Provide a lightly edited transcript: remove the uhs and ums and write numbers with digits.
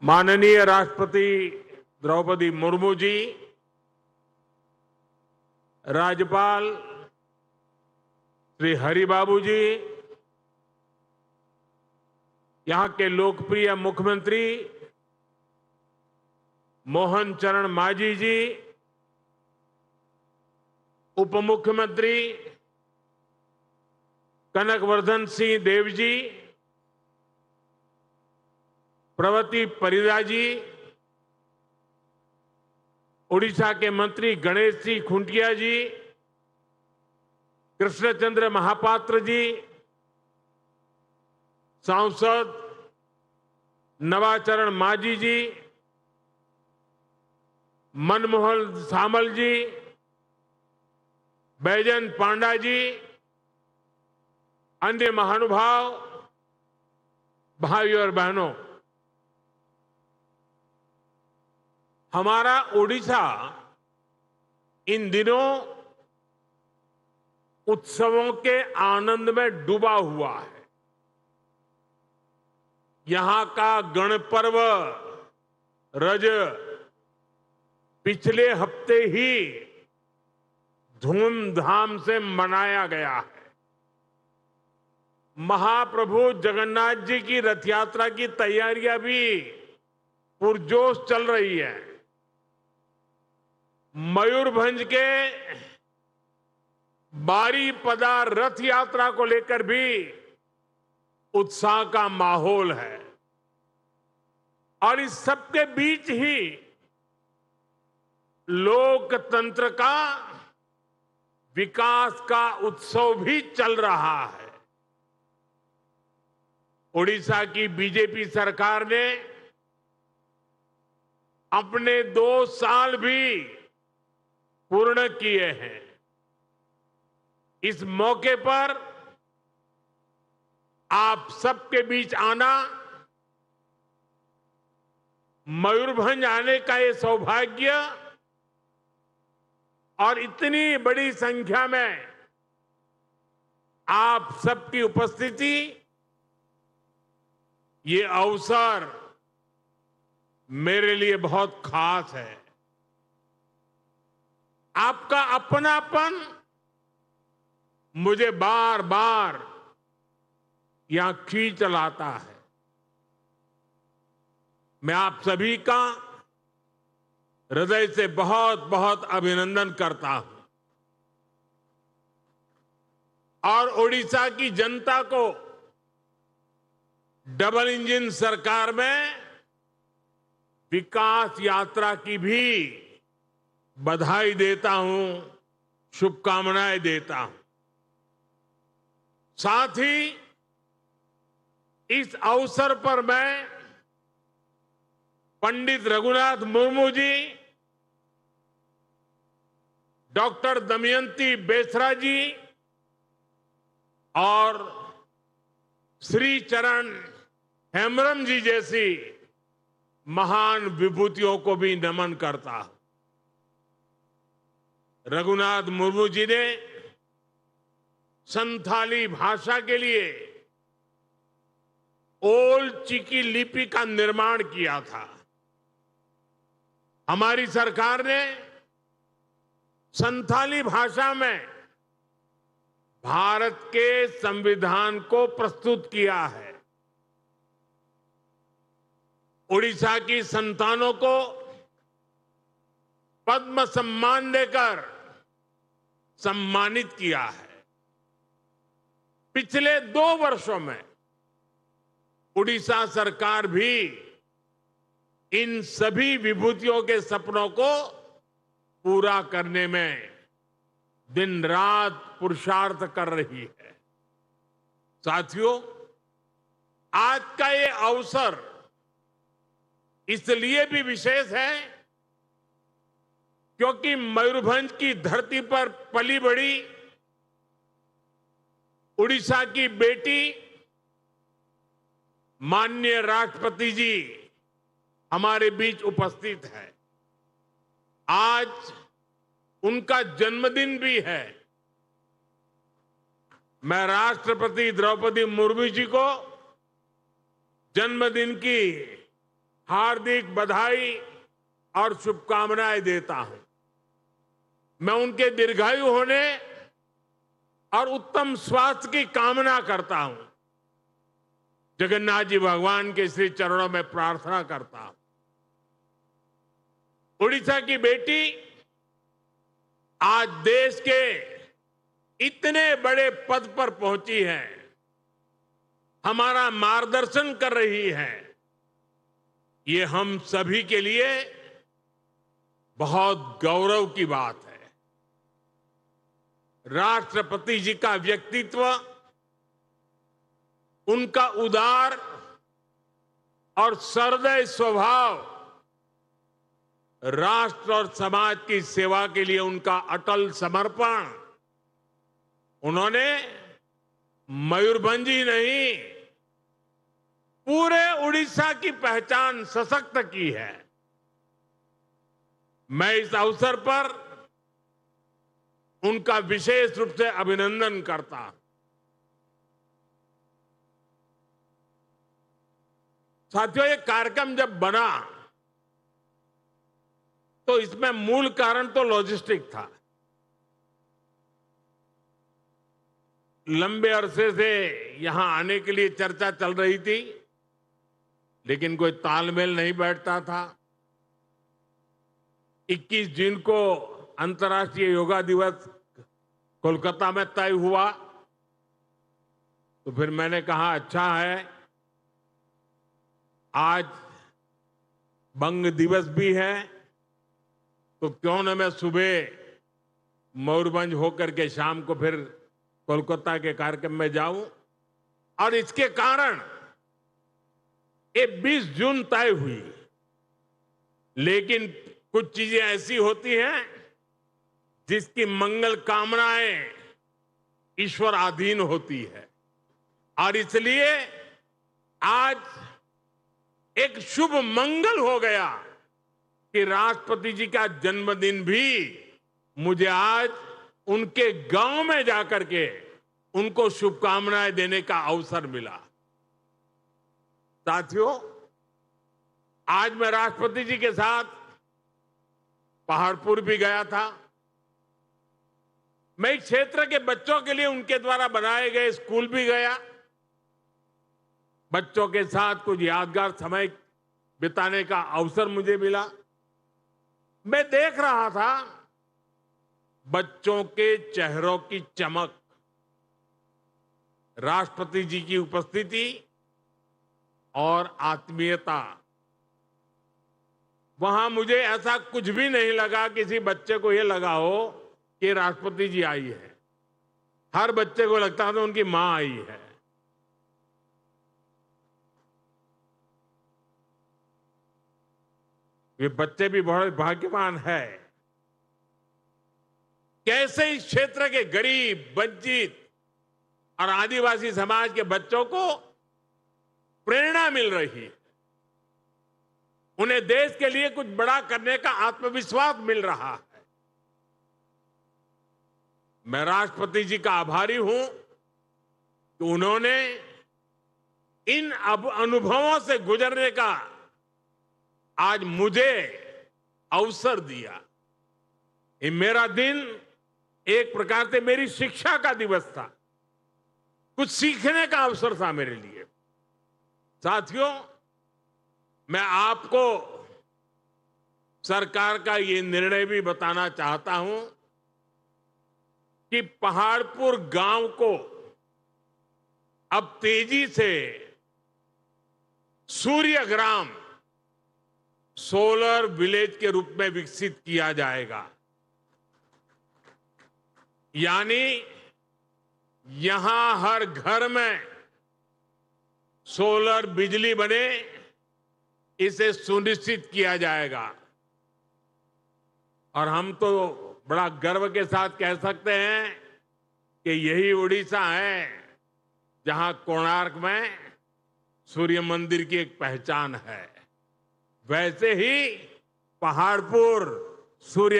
माननीय राष्ट्रपति द्रौपदी मुर्मू जी, राज्यपाल श्री हरिबाबू जी, यहां के लोकप्रिय मुख्यमंत्री मोहन चरण मांझी जी, उप मुख्यमंत्री कनकवर्धन सिंह देव जी, प्रवती परिदा जी, उड़ीसा के मंत्री गणेश सिंह खुंटिया जी, कृष्णचंद्र महापात्र जी, सांसद नवाचरण मांझी जी, मनमोहन सामल जी, बैजयंत पांडा जी, अन्य महानुभाव, भाइयों और बहनों, हमारा ओडिशा इन दिनों उत्सवों के आनंद में डूबा हुआ है। यहां का गणपर्व रज पिछले हफ्ते ही धूमधाम से मनाया गया है। महाप्रभु जगन्नाथ जी की रथ यात्रा की तैयारियां भी पुरजोश चल रही है। मयूरभंज के बारीपदा रथ यात्रा को लेकर भी उत्साह का माहौल है और इस सबके बीच ही लोकतंत्र का विकास का उत्सव भी चल रहा है। ओडिशा की बीजेपी सरकार ने अपने 2 साल भी पूर्ण किए हैं। इस मौके पर आप सबके बीच आना, मयूरभंज आने का ये सौभाग्य और इतनी बड़ी संख्या में आप सबकी उपस्थिति, ये अवसर मेरे लिए बहुत खास है। आपका अपनापन मुझे बार बार यहां खींच लाता है। मैं आप सभी का हृदय से बहुत बहुत अभिनंदन करता हूं और ओडिशा की जनता को डबल इंजन सरकार में विकास यात्रा की भी बधाई देता हूं, शुभकामनाएं देता हूं। साथ ही इस अवसर पर मैं पंडित रघुनाथ मुर्मू जी, डॉक्टर दमयंती बेसरा जी और श्री चरण हेम्ब्रम जी जैसी महान विभूतियों को भी नमन करता हूं। रघुनाथ मुर्मू जी ने संथाली भाषा के लिए ओल चिकी लिपि का निर्माण किया था। हमारी सरकार ने संथाली भाषा में भारत के संविधान को प्रस्तुत किया है। ओडिशा की संतानों को पद्म सम्मान देकर सम्मानित किया है। पिछले 2 वर्षों में उड़ीसा सरकार भी इन सभी विभूतियों के सपनों को पूरा करने में दिन रात पुरुषार्थ कर रही है। साथियों, आज का ये अवसर इसलिए भी विशेष है क्योंकि मयूरभंज की धरती पर पली बढ़ी उड़ीसा की बेटी माननीय राष्ट्रपति जी हमारे बीच उपस्थित है। आज उनका जन्मदिन भी है। मैं राष्ट्रपति द्रौपदी मुर्मू जी को जन्मदिन की हार्दिक बधाई और शुभकामनाएं देता हूं। मैं उनके दीर्घायु होने और उत्तम स्वास्थ्य की कामना करता हूं। जगन्नाथ जी भगवान के श्री चरणों में प्रार्थना करता हूं। उड़ीसा की बेटी आज देश के इतने बड़े पद पर पहुंची है, हमारा मार्गदर्शन कर रही है। ये हम सभी के लिए बहुत गौरव की बात है। राष्ट्रपति जी का व्यक्तित्व, उनका उदार और सहृदय स्वभाव, राष्ट्र और समाज की सेवा के लिए उनका अटल समर्पण, उन्होंने मयूरभंज ही नहीं, पूरे उड़ीसा की पहचान सशक्त की है। मैं इस अवसर पर उनका विशेष रूप से अभिनंदन करता हूं। साथियों, ये कार्यक्रम जब बना तो इसमें मूल कारण तो लॉजिस्टिक था। लंबे अरसे से यहां आने के लिए चर्चा चल रही थी, लेकिन कोई तालमेल नहीं बैठता था। 21 जून को अंतर्राष्ट्रीय योगा दिवस कोलकाता में तय हुआ, तो फिर मैंने कहा अच्छा है, आज बंग दिवस भी है, तो क्यों न मैं सुबह मयूरभंज होकर के शाम को फिर कोलकाता के कार्यक्रम में जाऊं। और इसके कारण ये 20 जून तय हुई। लेकिन कुछ चीजें ऐसी होती हैं जिसकी मंगल कामनाएं ईश्वर अधीन होती है, और इसलिए आज एक शुभ मंगल हो गया कि राष्ट्रपति जी का जन्मदिन भी मुझे आज उनके गांव में जाकर के उनको शुभकामनाएं देने का अवसर मिला। साथियों, आज मैं राष्ट्रपति जी के साथ पहाड़पुर भी गया था। मैं इस क्षेत्र के बच्चों के लिए उनके द्वारा बनाए गए स्कूल भी गया। बच्चों के साथ कुछ यादगार समय बिताने का अवसर मुझे मिला। मैं देख रहा था बच्चों के चेहरों की चमक, राष्ट्रपति जी की उपस्थिति और आत्मीयता। वहां मुझे ऐसा कुछ भी नहीं लगा किसी बच्चे को यह लगा हो कि राष्ट्रपति जी आई है। हर बच्चे को लगता था उनकी मां आई है। ये बच्चे भी बहुत भाग्यवान है। कैसे इस क्षेत्र के गरीब, वंचित और आदिवासी समाज के बच्चों को प्रेरणा मिल रही है, उन्हें देश के लिए कुछ बड़ा करने का आत्मविश्वास मिल रहा है। मैं राष्ट्रपति जी का आभारी हूं कि उन्होंने इन अनुभवों से गुजरने का आज मुझे अवसर दिया। ये मेरा दिन एक प्रकार से मेरी शिक्षा का दिवस था, कुछ सीखने का अवसर था मेरे लिए। साथियों, मैं आपको सरकार का ये निर्णय भी बताना चाहता हूं कि पहाड़पुर गांव को अब तेजी से सूर्य ग्राम, सोलर विलेज के रूप में विकसित किया जाएगा। यानी यहां हर घर में सोलर बिजली बने, इसे सुनिश्चित किया जाएगा। और हम तो बड़ा गर्व के साथ कह सकते हैं कि यही उड़ीसा है जहां कोणार्क में सूर्य मंदिर की एक पहचान है। वैसे ही पहाड़पुर सूर्य